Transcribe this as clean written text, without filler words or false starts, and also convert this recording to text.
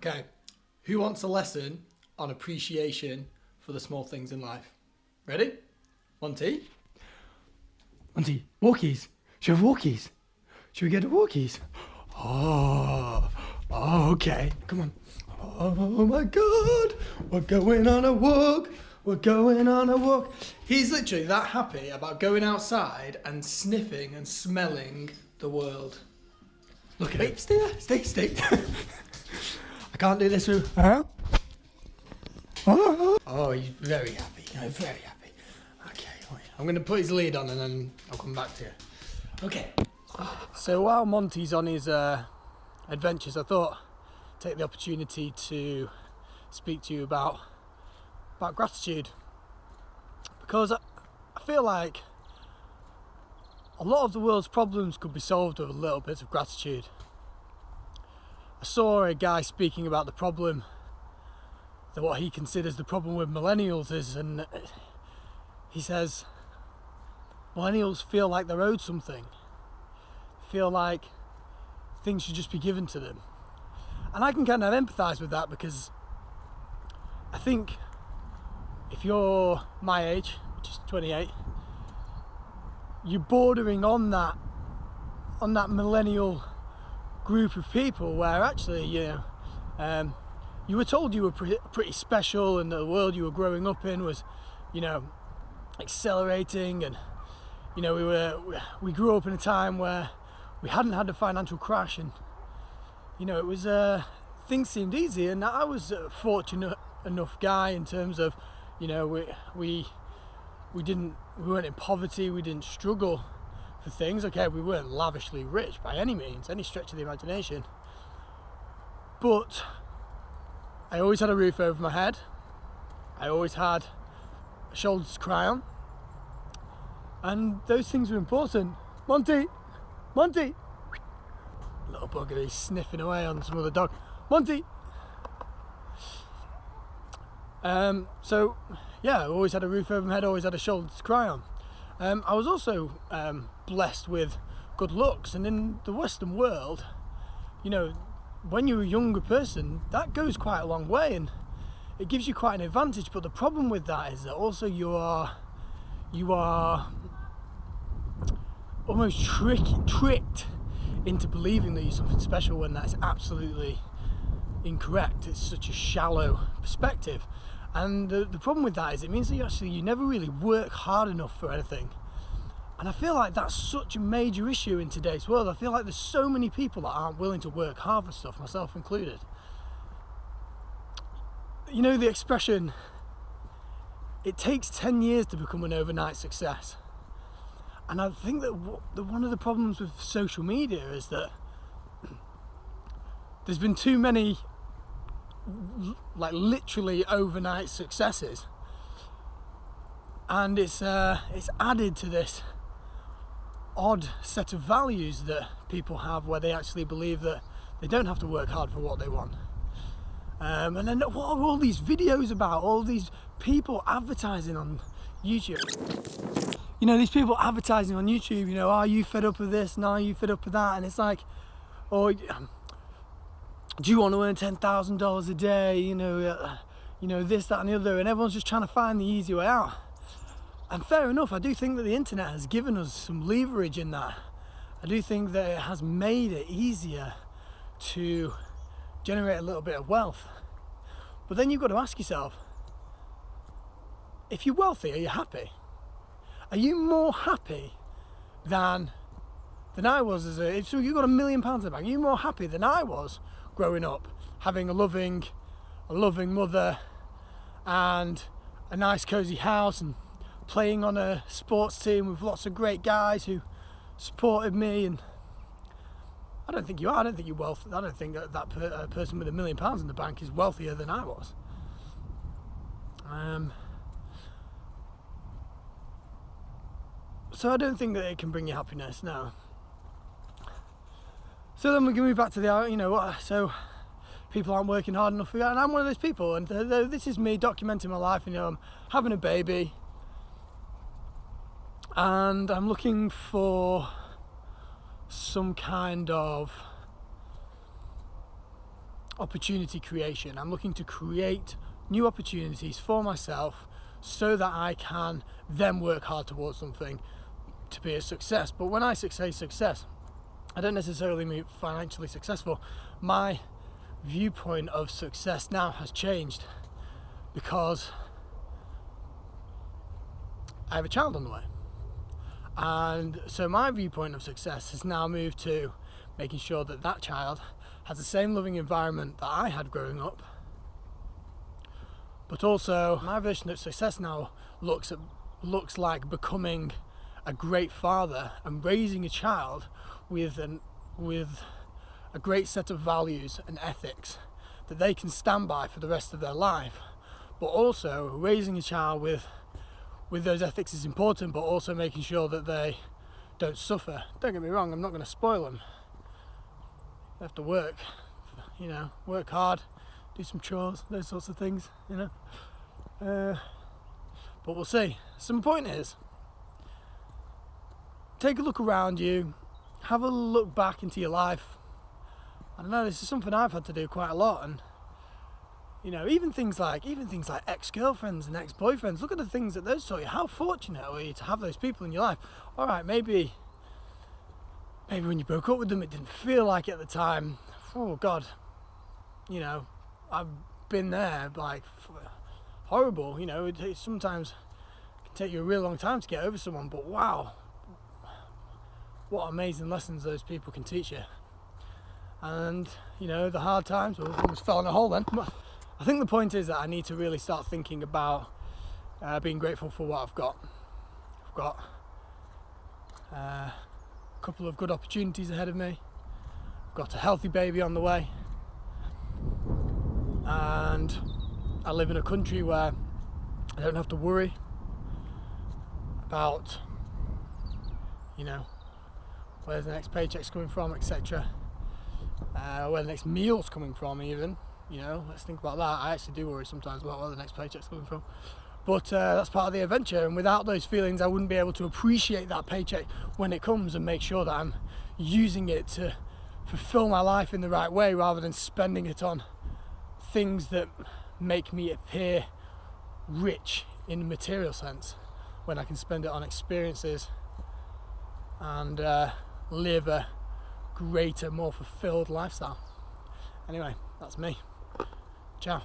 Okay, who wants a lesson on appreciation for the small things in life? Ready? Monty? Monty, walkies. Should we have walkies? Should we get the walkies? Oh, okay. Come on. Oh my God, we're going on a walk. We're going on a walk. He's literally that happy about going outside and sniffing and smelling the world. Look at him. Stay there. Stay. I can't do this with... Oh, he's very happy. Very happy. Okay, wait. I'm going to put his lead on and then I'll come back to you. Okay. So while Monty's on his adventures, I thought I'd take the opportunity to speak to you about gratitude. Because I feel like a lot of the world's problems could be solved with a little bit of gratitude. I saw a guy speaking about the problem, that what he considers the problem with millennials is, and he says millennials feel like they're owed something, feel like things should just be given to them. And I can kind of empathise with that, because I think if you're my age, which is 28, you're bordering on that millennial group of people where actually, you were told you were pretty special, and the world you were growing up in was, accelerating, and we grew up in a time where we hadn't had a financial crash, and it was things seemed easy, and I was a fortunate enough guy in terms of, we weren't in poverty, we didn't struggle for things. Okay, we weren't lavishly rich by any means, any stretch of the imagination, but I always had a roof over my head. I always had a shoulder to cry on, and those things were important. Monty, little bugger, he's sniffing away on some other dog. Monty. So yeah, I always had a roof over my head, always had a shoulder to cry on. I was also blessed with good looks, and in the Western world, when you're a younger person, that goes quite a long way, and it gives you quite an advantage. But the problem with that is that also you are almost tricked into believing that you're something special, when that's absolutely incorrect. It's such a shallow perspective, and the problem with that is it means that you never really work hard enough for anything. And I feel like that's such a major issue in today's world. I feel like there's so many people that aren't willing to work hard for stuff, myself included. The expression, it takes 10 years to become an overnight success. And I think that one of the problems with social media is that there's been too many literally overnight successes, and it's added to this odd set of values that people have, where they actually believe that they don't have to work hard for what they want. And then what are all these videos about? All these people advertising on YouTube. These people advertising on YouTube, are you fed up with this? And are you fed up with that? And it's like, do you want to earn $10,000 a day? This, that, and the other. And everyone's just trying to find the easy way out. And fair enough, I do think that the internet has given us some leverage in that. I do think that it has made it easier to generate a little bit of wealth. But then you've got to ask yourself, if you're wealthy, are you happy? Are you more happy than I was so you've got £1 million in the bank, are you more happy than I was growing up, having a loving mother and a nice cozy house, and playing on a sports team with lots of great guys who supported me? And I don't think you are. I don't think you're wealthy. I don't think that person with £1 million in the bank is wealthier than I was. So I don't think that it can bring you happiness, no. So then we can move back to the, so people aren't working hard enough for that, and I'm one of those people, and this is me documenting my life. I'm having a baby, and I'm looking for some kind of opportunity creation. I'm looking to create new opportunities for myself so that I can then work hard towards something to be a success. But when I say success, I don't necessarily mean financially successful. My viewpoint of success now has changed because I have a child on the way. And so my viewpoint of success has now moved to making sure that that child has the same loving environment that I had growing up. But also my version of success now looks like becoming a great father and raising a child with a great set of values and ethics that they can stand by for the rest of their life. But also raising a child with those ethics is important, but also making sure that they don't suffer. Don't get me wrong, I'm not going to spoil them. They have to work, you know, work hard, do some chores, those sorts of things, you know. But we'll see. So my point is, take a look around you, have a look back into your life. I don't know, this is something I've had to do quite a lot, and you know, even things like ex-girlfriends and ex-boyfriends, look at the things that those taught you. How fortunate are you to have those people in your life? All right, maybe when you broke up with them, it didn't feel like it at the time. Oh God, you know, I've been there, like, horrible, you know, sometimes it can take you a real long time to get over someone, but wow, what amazing lessons those people can teach you. And, you know, the hard times, well, I almost fell in a hole then. I think the point is that I need to really start thinking about being grateful for what I've got. I've got a couple of good opportunities ahead of me. I've got a healthy baby on the way. And I live in a country where I don't have to worry about, you know, where the next paycheck's coming from, etc. Where the next meal's coming from even. You know, let's think about that. I actually do worry sometimes about where the next paycheck's coming from. But that's part of the adventure, and without those feelings I wouldn't be able to appreciate that paycheck when it comes and make sure that I'm using it to fulfill my life in the right way rather than spending it on things that make me appear rich in a material sense, when I can spend it on experiences and live a greater, more fulfilled lifestyle. Anyway, that's me. Ciao.